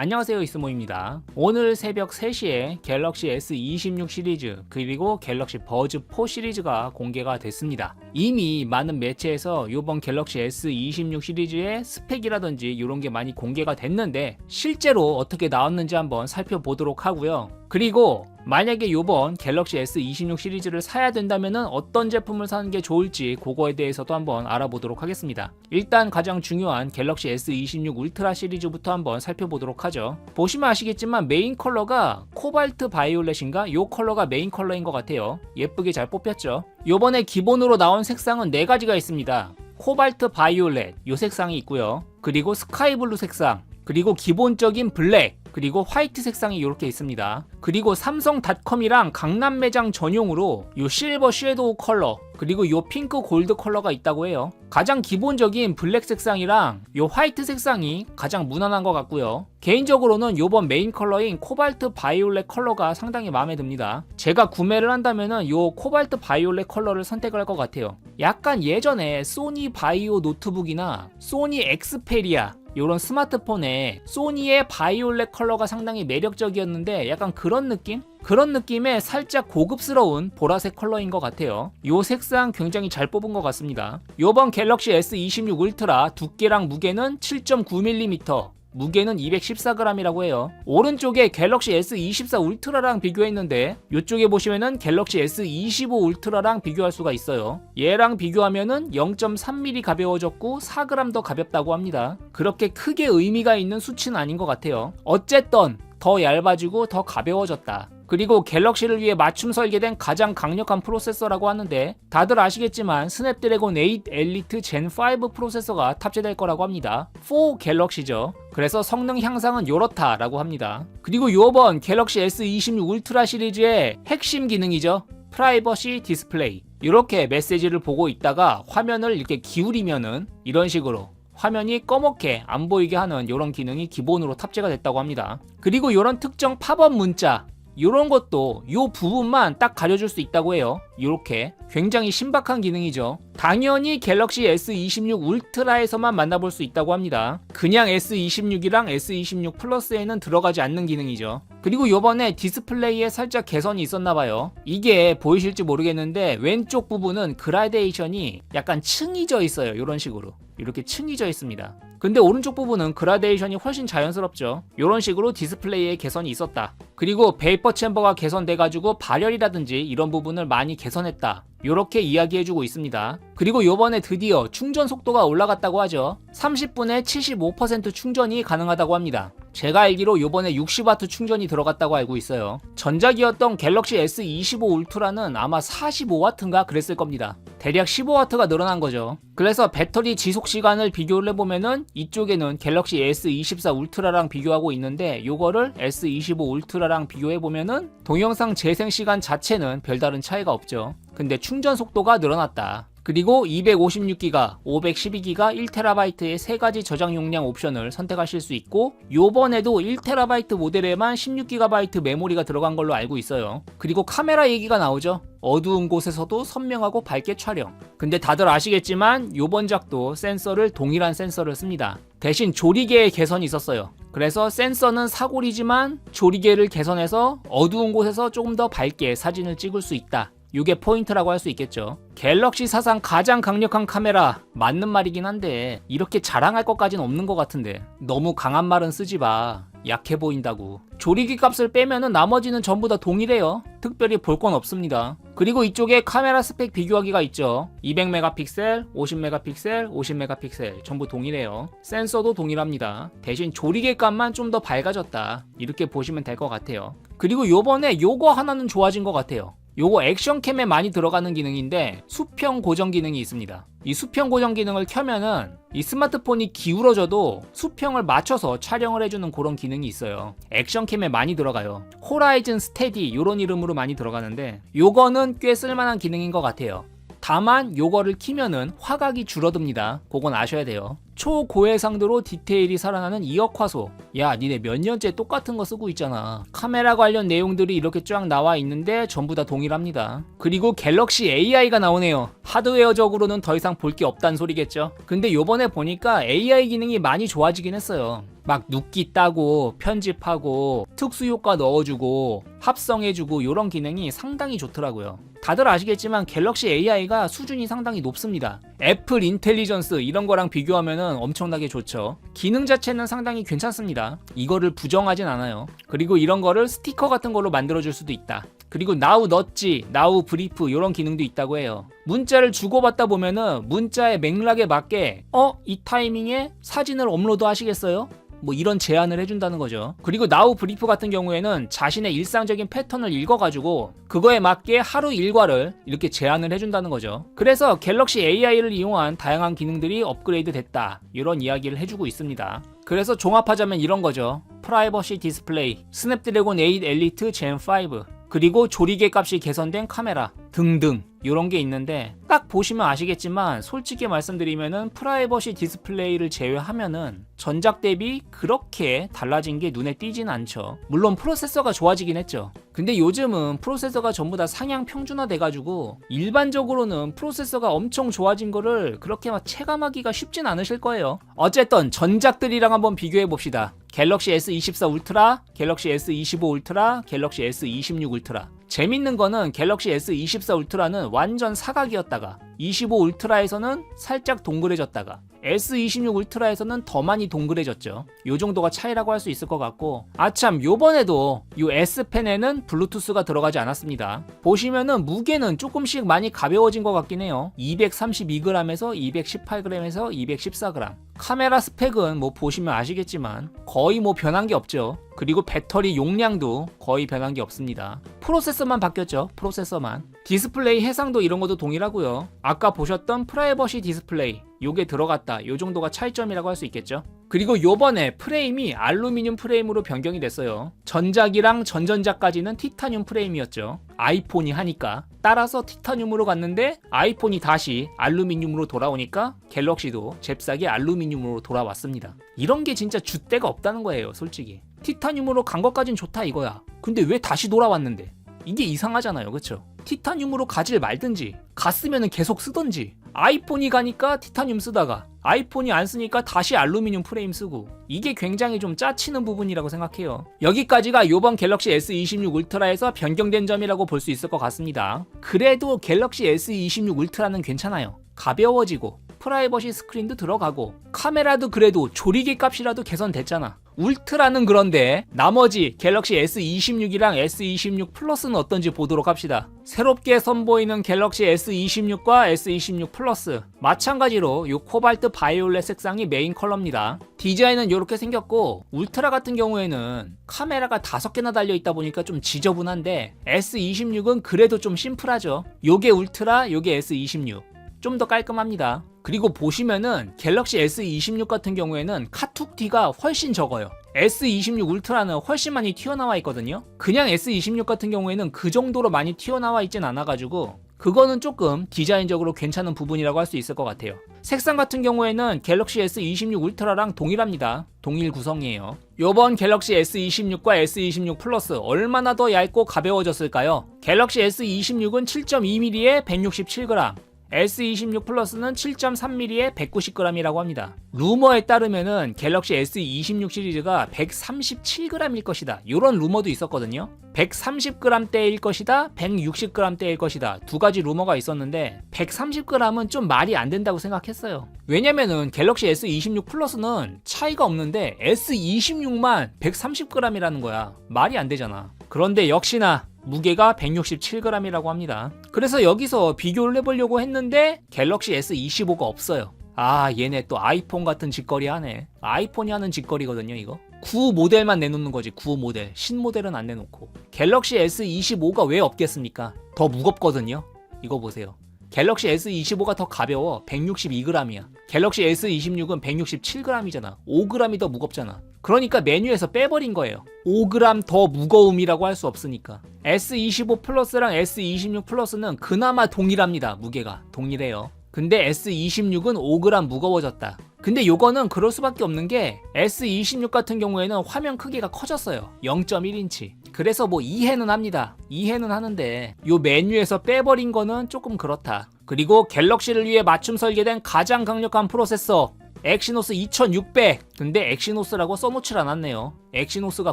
안녕하세요, 이스모입니다. 오늘 새벽 3시에 갤럭시 S26 시리즈 그리고 갤럭시 버즈 4 시리즈가 공개가 됐습니다. 이미 많은 매체에서 이번 갤럭시 S26 시리즈의 스펙이라든지 이런 게 많이 공개가 됐는데 실제로 어떻게 나왔는지 한번 살펴보도록 하고요. 그리고 만약에 이번 갤럭시 S26 시리즈를 사야 된다면 어떤 제품을 사는 게 좋을지 그거에 대해서도 한번 알아보도록 하겠습니다. 일단 가장 중요한 갤럭시 S26 울트라 시리즈부터 한번 살펴보도록 하죠. 보시면 아시겠지만 메인 컬러가 코발트 바이올렛인가? 이 컬러가 메인 컬러인 것 같아요. 예쁘게 잘 뽑혔죠. 요번에 기본으로 나온 색상은 4가지가 있습니다. 코발트 바이올렛 이 색상이 있고요. 그리고 스카이블루 색상, 그리고 기본적인 블랙, 그리고 화이트 색상이 이렇게 있습니다. 그리고 삼성닷컴이랑 강남 매장 전용으로 요 실버 섀도우 컬러, 그리고 요 핑크 골드 컬러가 있다고 해요. 가장 기본적인 블랙 색상이랑 요 화이트 색상이 가장 무난한 것 같고요. 개인적으로는 요번 메인 컬러인 코발트 바이올렛 컬러가 상당히 마음에 듭니다. 제가 구매를 한다면은 요 코발트 바이올렛 컬러를 선택을 할 것 같아요. 약간 예전에 소니 바이오 노트북이나 소니 엑스페리아 이런 스마트폰에 소니의 바이올렛 컬러가 상당히 매력적이었는데 약간 그런 느낌? 그런 느낌의 살짝 고급스러운 보라색 컬러인 것 같아요. 이 색상 굉장히 잘 뽑은 것 같습니다. 이번 갤럭시 S26 울트라 두께랑 무게는 7.9mm, 무게는 214g이라고 해요. 오른쪽에 갤럭시 S24 울트라랑 비교했는데 이쪽에 보시면은 갤럭시 S25 울트라랑 비교할 수가 있어요. 얘랑 비교하면은 0.3mm 가벼워졌고 4g 더 가볍다고 합니다. 그렇게 크게 의미가 있는 수치는 아닌 것 같아요. 어쨌든 더 얇아지고 더 가벼워졌다. 그리고 갤럭시를 위해 맞춤 설계된 가장 강력한 프로세서라고 하는데 다들 아시겠지만 스냅드래곤 8 엘리트 젠 5 프로세서가 탑재될 거라고 합니다. 4 갤럭시죠. 그래서 성능 향상은 요렇다라고 합니다. 그리고 요번 갤럭시 S26 울트라 시리즈의 핵심 기능이죠. 프라이버시 디스플레이. 이렇게 메시지를 보고 있다가 화면을 이렇게 기울이면은 이런 식으로 화면이 꺼멓게 안 보이게 하는 이런 기능이 기본으로 탑재가 됐다고 합니다. 그리고 이런 특정 팝업 문자 이런 것도 이 부분만 딱 가려줄 수 있다고 해요. 이렇게 굉장히 신박한 기능이죠. 당연히 갤럭시 S26 울트라에서만 만나볼 수 있다고 합니다. 그냥 S26이랑 S26 플러스에는 들어가지 않는 기능이죠. 그리고 요번에 디스플레이에 살짝 개선이 있었나봐요. 이게 보이실지 모르겠는데 왼쪽 부분은 그라데이션이 약간 층이져 있어요. 이런 식으로 이렇게 층이져 있습니다. 근데 오른쪽 부분은 그라데이션이 훨씬 자연스럽죠. 이런 식으로 디스플레이에 개선이 있었다. 그리고 베이퍼 챔버가 개선돼가지고 발열이라든지 이런 부분을 많이 개선했다. 이렇게 이야기해주고 있습니다. 그리고 요번에 드디어 충전 속도가 올라갔다고 하죠. 30분에 75% 충전이 가능하다고 합니다. 제가 알기로 요번에 60W 충전이 들어갔다고 알고 있어요. 전작이었던 갤럭시 S25 울트라는 아마 45W인가 그랬을 겁니다. 대략 15W가 늘어난 거죠. 그래서 배터리 지속 시간을 비교를 해보면은 이쪽에는 갤럭시 S24 울트라랑 비교하고 있는데 요거를 S25 울트라랑 비교해보면은 동영상 재생 시간 자체는 별다른 차이가 없죠. 근데 충전 속도가 늘어났다. 그리고 256GB, 512GB, 1TB의 3가지 저장 용량 옵션을 선택하실 수 있고 요번에도 1TB 모델에만 16GB 메모리가 들어간 걸로 알고 있어요. 그리고 카메라 얘기가 나오죠. 어두운 곳에서도 선명하고 밝게 촬영. 근데 다들 아시겠지만 요번 작도 센서를 동일한 센서를 씁니다. 대신 조리개에 개선이 있었어요. 그래서 센서는 사골이지만 조리개를 개선해서 어두운 곳에서 조금 더 밝게 사진을 찍을 수 있다. 이게 포인트라고 할 수 있겠죠. 갤럭시 사상 가장 강력한 카메라 맞는 말이긴 한데 이렇게 자랑할 것까진 없는 것 같은데 너무 강한 말은 쓰지 마. 약해 보인다고. 조리개 값을 빼면은 나머지는 전부 다 동일해요. 특별히 볼 건 없습니다. 그리고 이쪽에 카메라 스펙 비교하기가 있죠. 200메가픽셀, 50메가픽셀, 50메가픽셀 전부 동일해요. 센서도 동일합니다. 대신 조리개 값만 좀 더 밝아졌다. 이렇게 보시면 될 것 같아요. 그리고 요번에 요거 하나는 좋아진 것 같아요. 요거 액션캠에 많이 들어가는 기능인데 수평 고정 기능이 있습니다. 이 수평 고정 기능을 켜면은 이 스마트폰이 기울어져도 수평을 맞춰서 촬영을 해주는 그런 기능이 있어요. 액션캠에 많이 들어가요. 호라이즌 스테디 이런 이름으로 많이 들어가는데 요거는 꽤 쓸만한 기능인 것 같아요. 다만 요거를 키면은 화각이 줄어듭니다. 그건 아셔야 돼요. 초고해상도로 디테일이 살아나는 2억 화소. 야, 니네 몇 년째 똑같은 거 쓰고 있잖아. 카메라 관련 내용들이 이렇게 쫙 나와 있는데 전부 다 동일합니다. 그리고 갤럭시 AI가 나오네요. 하드웨어적으로는 더 이상 볼 게 없다는 소리겠죠. 근데 요번에 보니까 AI 기능이 많이 좋아지긴 했어요. 막 눕기 따고 편집하고 특수효과 넣어주고 합성해주고 요런 기능이 상당히 좋더라고요. 다들 아시겠지만 갤럭시 AI가 수준이 상당히 높습니다. 애플 인텔리전스 이런 거랑 비교하면은 엄청나게 좋죠. 기능 자체는 상당히 괜찮습니다. 이거를 부정하진 않아요. 그리고 이런 거를 스티커 같은 걸로 만들어줄 수도 있다. 그리고 나우 넛지, 나우 브리프 이런 기능도 있다고 해요. 문자를 주고받다 보면은 문자의 맥락에 맞게 이 타이밍에 사진을 업로드 하시겠어요? 뭐 이런 제안을 해준다는 거죠. 그리고 나우 브리프 같은 경우에는 자신의 일상적인 패턴을 읽어가지고 그거에 맞게 하루 일과를 이렇게 제안을 해준다는 거죠. 그래서 갤럭시 AI를 이용한 다양한 기능들이 업그레이드 됐다, 이런 이야기를 해주고 있습니다. 그래서 종합하자면 이런 거죠. 프라이버시 디스플레이, 스냅드래곤 8 엘리트 젠 5, 그리고 조리개 값이 개선된 카메라 등등 이런 게 있는데, 딱 보시면 아시겠지만 솔직히 말씀드리면은 프라이버시 디스플레이를 제외하면은 전작 대비 그렇게 달라진 게 눈에 띄진 않죠. 물론 프로세서가 좋아지긴 했죠. 근데 요즘은 프로세서가 전부 다 상향 평준화 돼가지고 일반적으로는 프로세서가 엄청 좋아진 거를 그렇게 막 체감하기가 쉽진 않으실 거예요. 어쨌든 전작들이랑 한번 비교해 봅시다. 갤럭시 S24 울트라, 갤럭시 S25 울트라, 갤럭시 S26 울트라. 재밌는 거는 갤럭시 S24 울트라는 완전 사각이었다가 25 울트라에서는 살짝 동그래졌다가 S26 울트라에서는 더 많이 동그래졌죠. 요 정도가 차이라고 할 수 있을 것 같고, 아참 요번에도 요 S펜에는 블루투스가 들어가지 않았습니다. 보시면은 무게는 조금씩 많이 가벼워진 것 같긴 해요. 232g에서 218g에서 214g. 카메라 스펙은 뭐 보시면 아시겠지만 거의 뭐 변한 게 없죠. 그리고 배터리 용량도 거의 변한 게 없습니다. 프로세서만 바뀌었죠. 프로세서만. 디스플레이 해상도 이런 것도 동일하고요. 아까 보셨던 프라이버시 디스플레이 요게 들어갔다, 요 정도가 차이점이라고 할 수 있겠죠. 그리고 요번에 프레임이 알루미늄 프레임으로 변경이 됐어요. 전작이랑 전전작까지는 티타늄 프레임이었죠. 아이폰이 하니까. 따라서 티타늄으로 갔는데 아이폰이 다시 알루미늄으로 돌아오니까 갤럭시도 잽싸게 알루미늄으로 돌아왔습니다. 이런 게 진짜 줏대가 없다는 거예요, 솔직히. 티타늄으로 간 것까진 좋다 이거야. 근데 왜 다시 돌아왔는데? 이게 이상하잖아요, 그쵸? 티타늄으로 가질 말든지, 갔으면 계속 쓰던지. 아이폰이 가니까 티타늄 쓰다가 아이폰이 안 쓰니까 다시 알루미늄 프레임 쓰고, 이게 굉장히 좀 짜치는 부분이라고 생각해요. 여기까지가 요번 갤럭시 S26 울트라에서 변경된 점이라고 볼 수 있을 것 같습니다. 그래도 갤럭시 S26 울트라는 괜찮아요. 가벼워지고 프라이버시 스크린도 들어가고 카메라도 그래도 조리개 값이라도 개선됐잖아. 울트라는 그런데 나머지 갤럭시 S26이랑 S26 플러스는 어떤지 보도록 합시다. 새롭게 선보이는 갤럭시 S26과 S26 플러스, 마찬가지로 요 코발트 바이올렛 색상이 메인 컬러입니다. 디자인은 이렇게 생겼고, 울트라 같은 경우에는 카메라가 5개나 달려있다 보니까 좀 지저분한데 S26은 그래도 좀 심플하죠. 요게 울트라, 요게 S26. 좀 더 깔끔합니다. 그리고 보시면은 갤럭시 S26 같은 경우에는 카툭티가 훨씬 적어요. S26 울트라는 훨씬 많이 튀어나와 있거든요. 그냥 S26 같은 경우에는 그 정도로 많이 튀어나와 있진 않아가지고 그거는 조금 디자인적으로 괜찮은 부분이라고 할 수 있을 것 같아요. 색상 같은 경우에는 갤럭시 S26 울트라랑 동일합니다. 동일 구성이에요. 요번 갤럭시 S26과 S26 플러스 얼마나 더 얇고 가벼워졌을까요? 갤럭시 S26은 7.2mm에 167g, S26 플러스는 7.3mm에 190g이라고 합니다. 루머에 따르면은 갤럭시 S26 시리즈가 137g일 것이다, 이런 루머도 있었거든요. 130g대일 것이다, 160g대일 것이다, 두 가지 루머가 있었는데 130g은 좀 말이 안 된다고 생각했어요. 왜냐면은 갤럭시 S26 플러스는 차이가 없는데 S26만 130g이라는 거야. 말이 안 되잖아. 그런데 역시나 무게가 167g이라고 합니다. 그래서 여기서 비교를 해보려고 했는데 갤럭시 S25가 없어요. 아, 얘네 또 아이폰 같은 짓거리 하네. 아이폰이 하는 짓거리거든요, 이거. 9 모델만 내놓는 거지, 9 모델. 신모델은 안 내놓고. 갤럭시 S25가 왜 없겠습니까? 더 무겁거든요. 이거 보세요. 갤럭시 S25가 더 가벼워. 162g이야. 갤럭시 S26은 167g이잖아. 5g이 더 무겁잖아. 그러니까 메뉴에서 빼버린 거예요. 5g 더 무거움이라고 할 수 없으니까. S25 플러스랑 S26 플러스는 그나마 동일합니다. 무게가 동일해요. 근데 S26은 5g 무거워졌다. 근데 요거는 그럴 수밖에 없는 게 S26 같은 경우에는 화면 크기가 커졌어요. 0.1인치. 그래서 뭐 이해는 합니다. 이해는 하는데 요 메뉴에서 빼버린 거는 조금 그렇다. 그리고 갤럭시를 위해 맞춤 설계된 가장 강력한 프로세서 엑시노스 2600. 근데 엑시노스라고 써놓질 않았네요. 엑시노스가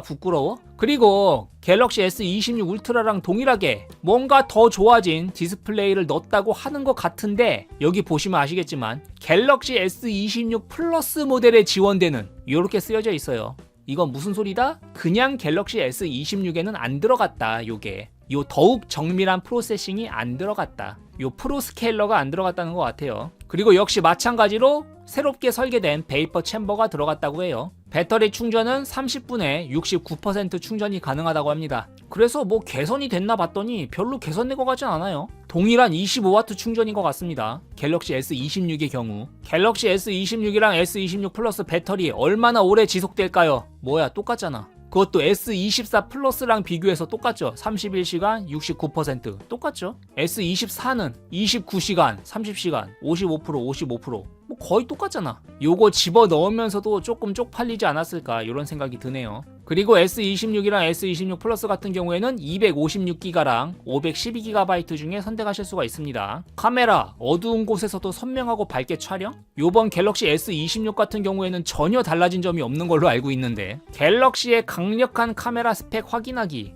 부끄러워? 그리고 갤럭시 S26 울트라랑 동일하게 뭔가 더 좋아진 디스플레이를 넣었다고 하는 것 같은데, 여기 보시면 아시겠지만 갤럭시 S26 플러스 모델에 지원되는 이렇게 쓰여져 있어요. 이건 무슨 소리다? 그냥 갤럭시 S26에는 안 들어갔다. 요게 요 더욱 정밀한 프로세싱이 안 들어갔다. 요 프로 스케일러가 안 들어갔다는 것 같아요. 그리고 역시 마찬가지로 새롭게 설계된 베이퍼 챔버가 들어갔다고 해요. 배터리 충전은 30분에 69% 충전이 가능하다고 합니다. 그래서 뭐 개선이 됐나 봤더니 별로 개선된 것 같진 않아요. 동일한 25W 충전인 것 같습니다. 갤럭시 S26의 경우. 갤럭시 S26이랑 S26 플러스 배터리 얼마나 오래 지속될까요? 뭐야, 똑같잖아. 그것도 S24 플러스랑 비교해서 똑같죠. 31시간 69% 똑같죠. S24는 29시간 30시간 55% 뭐 거의 똑같잖아. 요거 집어넣으면서도 조금 쪽팔리지 않았을까 이런 생각이 드네요. 그리고 S26이랑 S26 플러스 같은 경우에는 256기가랑 512GB 중에 선택하실 수가 있습니다. 카메라 어두운 곳에서도 선명하고 밝게 촬영? 요번 갤럭시 S26 같은 경우에는 전혀 달라진 점이 없는 걸로 알고 있는데, 갤럭시의 강력한 카메라 스펙 확인하기,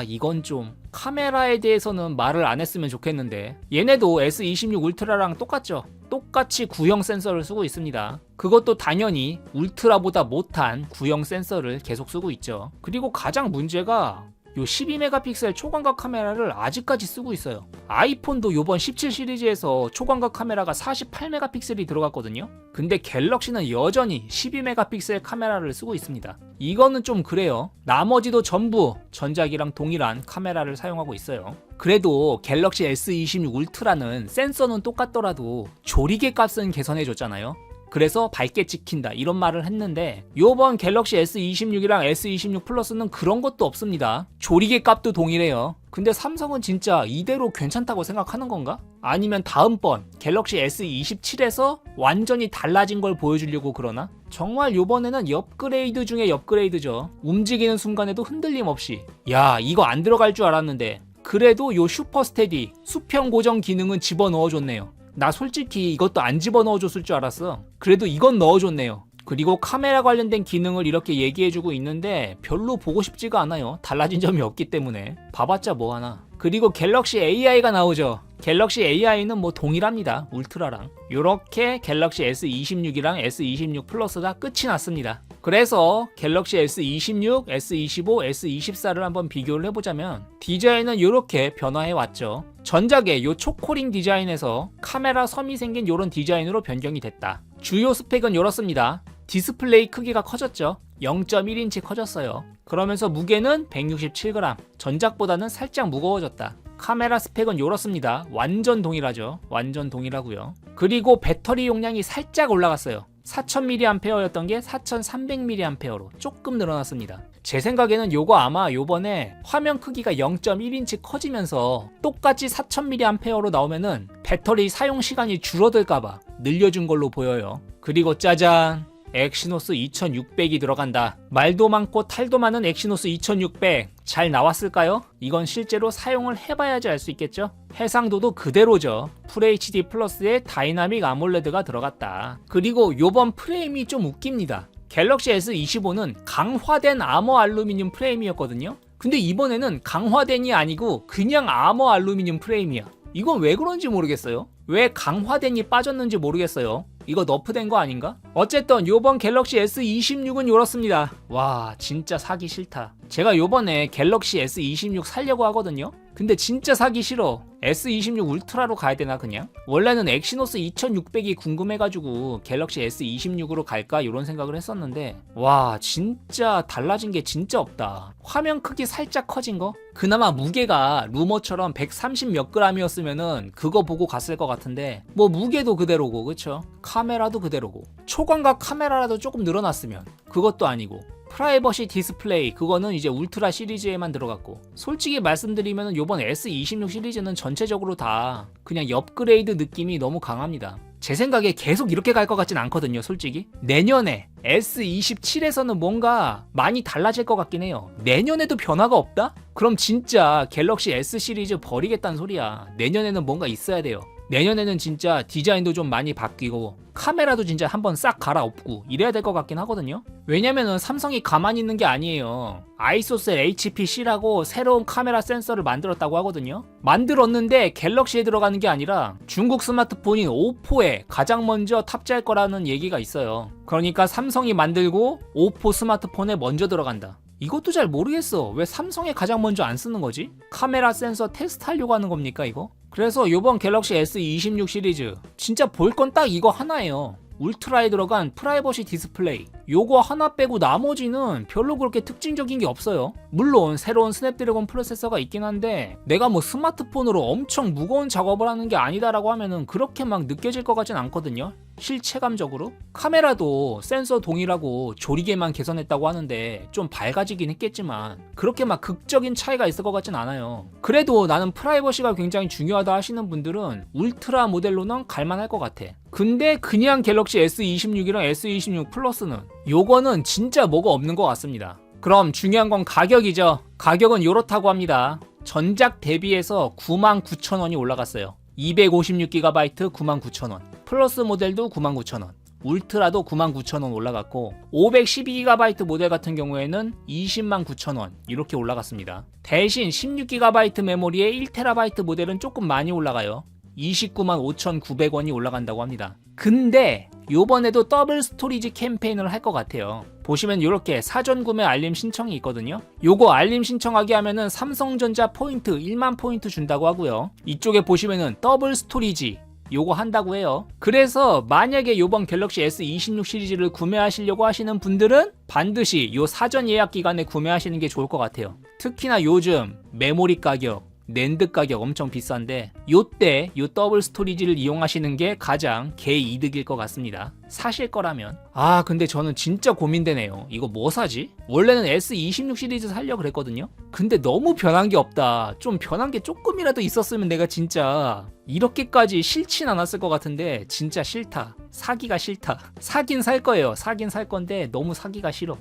이건 좀 카메라에 대해서는 말을 안 했으면 좋겠는데, 얘네도 S26 울트라랑 똑같죠. 똑같이 구형 센서를 쓰고 있습니다. 그것도 당연히 울트라보다 못한 구형 센서를 계속 쓰고 있죠. 그리고 가장 문제가 요 12메가픽셀 초광각 카메라를 아직까지 쓰고 있어요. 아이폰도 요번 17 시리즈에서 초광각 카메라가 48메가픽셀이 들어갔거든요. 근데 갤럭시는 여전히 12메가픽셀 카메라를 쓰고 있습니다. 이거는 좀 그래요. 나머지도 전부 전작이랑 동일한 카메라를 사용하고 있어요. 그래도 갤럭시 S26 울트라는 센서는 똑같더라도 조리개 값은 개선해줬잖아요. 그래서 밝게 찍힌다 이런 말을 했는데, 요번 갤럭시 S26이랑 S26 플러스는 그런 것도 없습니다. 조리개 값도 동일해요. 근데 삼성은 진짜 이대로 괜찮다고 생각하는 건가? 아니면 다음번 갤럭시 S27에서 완전히 달라진 걸 보여주려고 그러나? 정말 요번에는 업그레이드 중에 업그레이드죠. 움직이는 순간에도 흔들림 없이. 야, 이거 안 들어갈 줄 알았는데 그래도 요 슈퍼 스테디 수평 고정 기능은 집어넣어줬네요. 나 솔직히 이것도 안 집어넣어줬을 줄 알았어. 그래도 이건 넣어줬네요. 그리고 카메라 관련된 기능을 이렇게 얘기해주고 있는데 별로 보고 싶지가 않아요. 달라진 점이 없기 때문에. 봐봤자 뭐하나. 그리고 갤럭시 AI가 나오죠. 갤럭시 AI는 뭐 동일합니다. 울트라랑. 요렇게 갤럭시 S26이랑 S26 플러스가 끝이 났습니다. 그래서 갤럭시 S26, S25, S24를 한번 비교를 해보자면 디자인은 요렇게 변화해왔죠. 전작의 요 초코링 디자인에서 카메라 섬이 생긴 요런 디자인으로 변경이 됐다. 주요 스펙은 요렇습니다. 디스플레이 크기가 커졌죠. 0.1인치 커졌어요. 그러면서 무게는 167g. 전작보다는 살짝 무거워졌다. 카메라 스펙은 요렇습니다. 완전 동일하죠. 완전 동일하고요. 그리고 배터리 용량이 살짝 올라갔어요. 4000mAh였던 게 4300mAh로 조금 늘어났습니다. 제 생각에는 요거 아마 요번에 화면 크기가 0.1인치 커지면서 똑같이 4000mAh로 나오면은 배터리 사용 시간이 줄어들까봐 늘려준 걸로 보여요. 그리고 짜잔! 엑시노스 2600이 들어간다. 말도 많고 탈도 많은 엑시노스 2600 잘 나왔을까요? 이건 실제로 사용을 해봐야지 알 수 있겠죠? 해상도도 그대로죠. FHD 플러스에 다이나믹 아몰레드가 들어갔다. 그리고 요번 프레임이 좀 웃깁니다. 갤럭시 S25는 강화된 아머 알루미늄 프레임이었거든요. 근데 이번에는 강화된이 아니고 그냥 아머 알루미늄 프레임이야. 이건 왜 그런지 모르겠어요. 왜 강화된이 빠졌는지 모르겠어요. 이거 너프된 거 아닌가? 어쨌든 요번 갤럭시 S26은 요렇습니다. 와, 진짜 사기 싫다. 제가 요번에 갤럭시 S26 살려고 하거든요. 근데 진짜 사기 싫어. S26 울트라로 가야 되나 그냥? 원래는 엑시노스 2600이 궁금해가지고 갤럭시 S26으로 갈까 이런 생각을 했었는데, 와, 진짜 달라진 게 진짜 없다. 화면 크기 살짝 커진 거? 그나마 무게가 루머처럼 130 몇 g이었으면은 그거 보고 갔을 것 같은데, 뭐 무게도 그대로고, 그쵸? 카메라도 그대로고, 초광각 카메라라도 조금 늘어났으면 그것도 아니고, 프라이버시 디스플레이 그거는 이제 울트라 시리즈에만 들어갔고, 솔직히 말씀드리면 요번 S26 시리즈는 전체적으로 다 그냥 업그레이드 느낌이 너무 강합니다. 제 생각에 계속 이렇게 갈 것 같진 않거든요, 솔직히. 내년에 S27에서는 뭔가 많이 달라질 것 같긴 해요. 내년에도 변화가 없다? 그럼 진짜 갤럭시 S 시리즈 버리겠다는 소리야. 내년에는 뭔가 있어야 돼요. 내년에는 진짜 디자인도 좀 많이 바뀌고 카메라도 진짜 한번 싹 갈아엎고 이래야 될 것 같긴 하거든요. 왜냐면은 삼성이 가만히 있는 게 아니에요. 아이소셀 HPC라고 새로운 카메라 센서를 만들었다고 하거든요. 만들었는데 갤럭시에 들어가는 게 아니라 중국 스마트폰인 오포에 가장 먼저 탑재할 거라는 얘기가 있어요. 그러니까 삼성이 만들고 오포 스마트폰에 먼저 들어간다. 이것도 잘 모르겠어. 왜 삼성에 가장 먼저 안 쓰는 거지? 카메라 센서 테스트하려고 하는 겁니까 이거? 그래서 요번 갤럭시 S26 시리즈 진짜 볼 건 딱 이거 하나예요. 울트라에 들어간 프라이버시 디스플레이, 요거 하나 빼고 나머지는 별로 그렇게 특징적인 게 없어요. 물론 새로운 스냅드래곤 프로세서가 있긴 한데 내가 뭐 스마트폰으로 엄청 무거운 작업을 하는 게 아니다라고 하면은 그렇게 막 느껴질 것 같진 않거든요, 실체감적으로. 카메라도 센서 동일하고 조리개만 개선했다고 하는데 좀 밝아지긴 했겠지만 그렇게 막 극적인 차이가 있을 것 같진 않아요. 그래도 나는 프라이버시가 굉장히 중요하다 하시는 분들은 울트라 모델로는 갈만할 것 같아. 근데 그냥 갤럭시 S26이랑 S26 플러스는 요거는 진짜 뭐가 없는 것 같습니다. 그럼 중요한 건 가격이죠. 가격은 요렇다고 합니다. 전작 대비해서 99,000원이 올라갔어요. 256GB 99,000원, 플러스 모델도 99,000원, 울트라도 99,000원 올라갔고 512GB 모델 같은 경우에는 209,000원 이렇게 올라갔습니다. 대신 16GB 메모리의 1TB 모델은 조금 많이 올라가요. 295,900원이 올라간다고 합니다. 근데 요번에도 더블 스토리지 캠페인을 할 것 같아요. 보시면 이렇게 사전 구매 알림 신청이 있거든요. 요거 알림 신청하게 하면은 삼성전자 포인트 1만 포인트 준다고 하고요. 이쪽에 보시면은 더블 스토리지 요거 한다고 해요. 그래서 만약에 요번 갤럭시 S26 시리즈를 구매하시려고 하시는 분들은 반드시 요 사전 예약 기간에 구매하시는 게 좋을 것 같아요. 특히나 요즘 메모리 가격, 낸드 가격 엄청 비싼데 요때 요 더블 스토리지를 이용하시는 게 가장 개이득일 것 같습니다. 사실 거라면. 근데 저는 진짜 고민되네요. 이거 뭐 사지? 원래는 S26 시리즈 살려고 그랬거든요. 근데 너무 변한 게 없다. 좀 변한 게 조금이라도 있었으면 내가 진짜 이렇게까지 싫진 않았을 것 같은데 진짜 싫다. 사기가 싫다. 사긴 살 거예요. 사긴 살 건데 너무 사기가 싫어.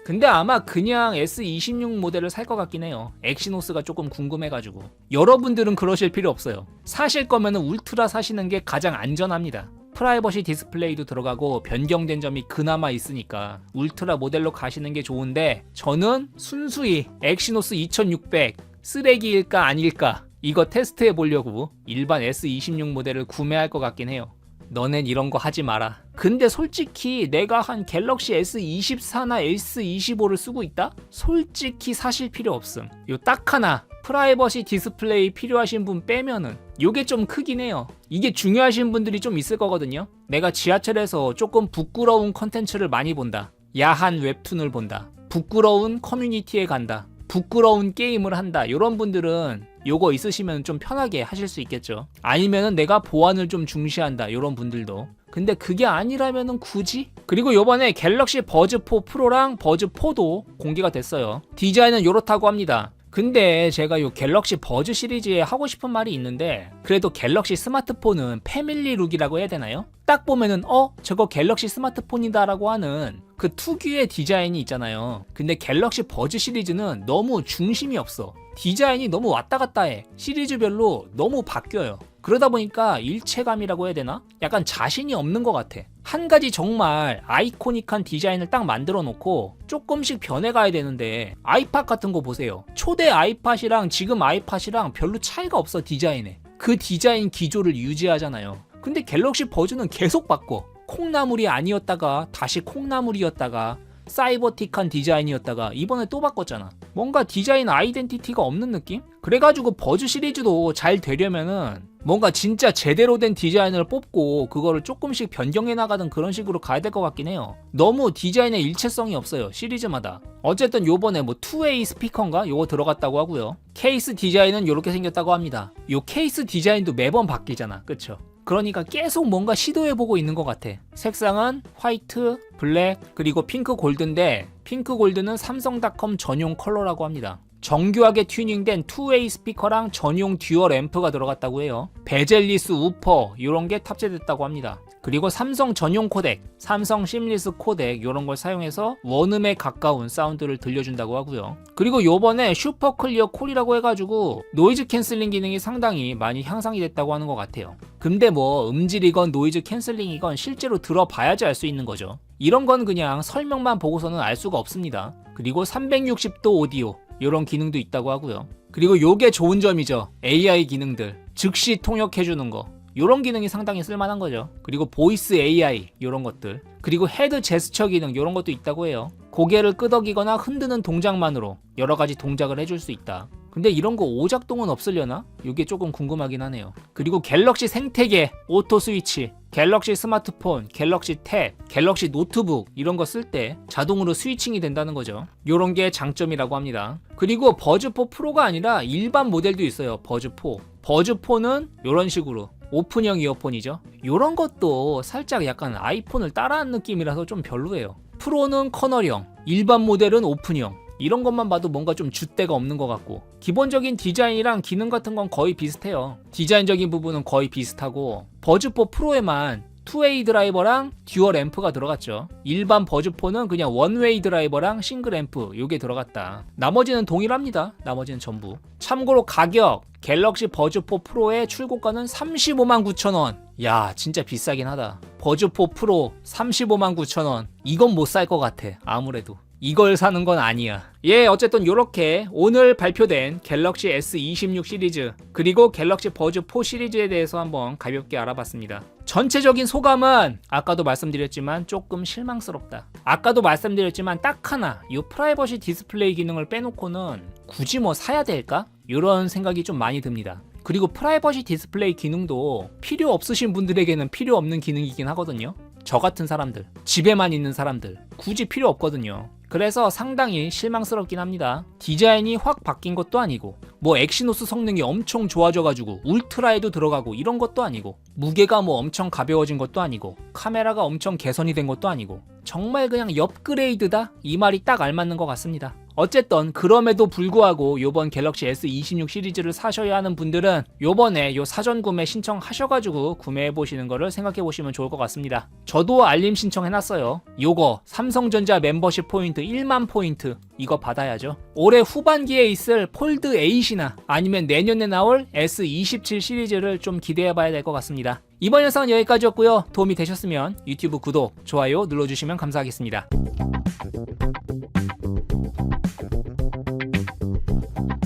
근데 아마 그냥 S26 모델을 살 것 같긴 해요. 엑시노스가 조금 궁금해가지고. 여러분들은 그러실 필요 없어요. 사실 거면은 울트라 사시는 게 가장 안전합니다. 프라이버시 디스플레이도 들어가고 변경된 점이 그나마 있으니까 울트라 모델로 가시는 게 좋은데 저는 순수히 엑시노스 2600 쓰레기일까 아닐까 이거 테스트해 보려고 일반 S26 모델을 구매할 것 같긴 해요. 너넨 이런 거 하지 마라. 근데 솔직히 내가 한 갤럭시 S24나 S25를 쓰고 있다? 솔직히 사실 필요 없음. 요 딱 하나 프라이버시 디스플레이 필요하신 분 빼면은 요게 좀 크긴 해요. 이게 중요하신 분들이 좀 있을 거거든요. 내가 지하철에서 조금 부끄러운 컨텐츠를 많이 본다. 야한 웹툰을 본다. 부끄러운 커뮤니티에 간다. 부끄러운 게임을 한다. 이런 분들은 요거 있으시면 좀 편하게 하실 수 있겠죠. 아니면은 내가 보안을 좀 중시한다. 이런 분들도. 근데 그게 아니라면은 굳이? 그리고 요번에 갤럭시 버즈4 프로랑 버즈4도 공개가 됐어요. 디자인은 요렇다고 합니다. 근데 제가 요 갤럭시 버즈 시리즈에 하고 싶은 말이 있는데 그래도 갤럭시 스마트폰은 패밀리 룩이라고 해야 되나요? 딱 보면은 저거 갤럭시 스마트폰이다 라고 하는 그 특유의 디자인이 있잖아요. 근데 갤럭시 버즈 시리즈는 너무 중심이 없어. 디자인이 너무 왔다 갔다 해. 시리즈별로 너무 바뀌어요. 그러다 보니까 일체감이라고 해야 되나? 약간 자신이 없는 것 같아. 한 가지 정말 아이코닉한 디자인을 딱 만들어 놓고 조금씩 변해가야 되는데 아이팟 같은 거 보세요. 초대 아이팟이랑 지금 아이팟이랑 별로 차이가 없어. 디자인에. 그 디자인 기조를 유지하잖아요. 근데 갤럭시 버즈는 계속 바꿔. 콩나물이 아니었다가 다시 콩나물이었다가 사이버틱한 디자인이었다가 이번에 또 바꿨잖아. 뭔가 디자인 아이덴티티가 없는 느낌? 그래가지고 버즈 시리즈도 잘 되려면은 뭔가 진짜 제대로 된 디자인을 뽑고 그거를 조금씩 변경해 나가는 그런 식으로 가야 될 것 같긴 해요. 너무 디자인의 일체성이 없어요. 시리즈마다. 어쨌든 요번에 뭐 2웨이 스피커인가? 요거 들어갔다고 하고요. 케이스 디자인은 요렇게 생겼다고 합니다. 요 케이스 디자인도 매번 바뀌잖아. 그쵸? 그러니까 계속 뭔가 시도해보고 있는 것 같아. 색상은 화이트, 블랙, 그리고 핑크 골드인데 핑크 골드는 삼성닷컴 전용 컬러라고 합니다. 정교하게 튜닝된 투웨이 스피커랑 전용 듀얼 앰프가 들어갔다고 해요. 베젤리스 우퍼 이런 게 탑재됐다고 합니다. 그리고 삼성 전용 코덱, 삼성 심리스 코덱 이런 걸 사용해서 원음에 가까운 사운드를 들려준다고 하고요. 그리고 요번에 슈퍼 클리어 콜이라고 해가지고 노이즈 캔슬링 기능이 상당히 많이 향상이 됐다고 하는 것 같아요. 근데 뭐 음질이건 노이즈 캔슬링이건 실제로 들어봐야지 알 수 있는 거죠. 이런 건 그냥 설명만 보고서는 알 수가 없습니다. 그리고 360도 오디오 이런 기능도 있다고 하고요. 그리고 요게 좋은 점이죠. AI 기능들 즉시 통역해주는 거 요런 기능이 상당히 쓸만한 거죠. 그리고 보이스 AI 요런 것들, 그리고 헤드 제스처 기능 요런 것도 있다고 해요. 고개를 끄덕이거나 흔드는 동작만으로 여러 가지 동작을 해줄 수 있다. 근데 이런 거 오작동은 없으려나? 이게 조금 궁금하긴 하네요. 그리고 갤럭시 생태계, 오토 스위치, 갤럭시 스마트폰, 갤럭시 탭, 갤럭시 노트북 이런 거 쓸 때 자동으로 스위칭이 된다는 거죠. 요런 게 장점이라고 합니다. 그리고 버즈4 프로가 아니라 일반 모델도 있어요. 버즈4. 버즈4는 요런 식으로 오픈형 이어폰이죠. 요런 것도 살짝 약간 아이폰을 따라한 느낌이라서 좀 별로예요. 프로는 커널형, 일반 모델은 오픈형. 이런 것만 봐도 뭔가 좀 줏대가 없는 것 같고, 기본적인 디자인이랑 기능 같은 건 거의 비슷해요. 디자인적인 부분은 거의 비슷하고, 버즈4 프로에만 투웨이 드라이버랑 듀얼 앰프가 들어갔죠. 일반 버즈4는 그냥 원웨이 드라이버랑 싱글 앰프 요게 들어갔다. 나머지는 동일합니다. 나머지는 전부. 참고로 가격, 갤럭시 버즈4 프로의 출고가는 359,000원. 야, 진짜 비싸긴 하다. 버즈4 프로 359,000원. 이건 못 살 것 같아. 아무래도. 이걸 사는 건 아니야. 예, 어쨌든 요렇게 오늘 발표된 갤럭시 S26 시리즈 그리고 갤럭시 버즈 4 시리즈에 대해서 한번 가볍게 알아봤습니다. 전체적인 소감은 아까도 말씀드렸지만 조금 실망스럽다. 아까도 말씀드렸지만 딱 하나, 이 프라이버시 디스플레이 기능을 빼놓고는 굳이 뭐 사야 될까? 이런 생각이 좀 많이 듭니다. 그리고 프라이버시 디스플레이 기능도 필요 없으신 분들에게는 필요 없는 기능이긴 하거든요. 저 같은 사람들, 집에만 있는 사람들 굳이 필요 없거든요. 그래서 상당히 실망스럽긴 합니다. 디자인이 확 바뀐 것도 아니고 뭐 엑시노스 성능이 엄청 좋아져가지고 울트라에도 들어가고 이런 것도 아니고 무게가 뭐 엄청 가벼워진 것도 아니고 카메라가 엄청 개선이 된 것도 아니고 정말 그냥 업그레이드다? 이 말이 딱 알맞는 것 같습니다. 어쨌든 그럼에도 불구하고 요번 갤럭시 S26 시리즈를 사셔야 하는 분들은 요번에 요 사전 구매 신청하셔가지고 구매해보시는 거를 생각해보시면 좋을 것 같습니다. 저도 알림 신청해놨어요. 요거 삼성전자 멤버십 포인트 1만 포인트 이거 받아야죠. 올해 후반기에 있을 폴드 8이나 아니면 내년에 나올 S27 시리즈를 좀 기대해봐야 될 것 같습니다. 이번 영상은 여기까지였고요. 도움이 되셨으면 유튜브 구독, 좋아요 눌러주시면 감사하겠습니다.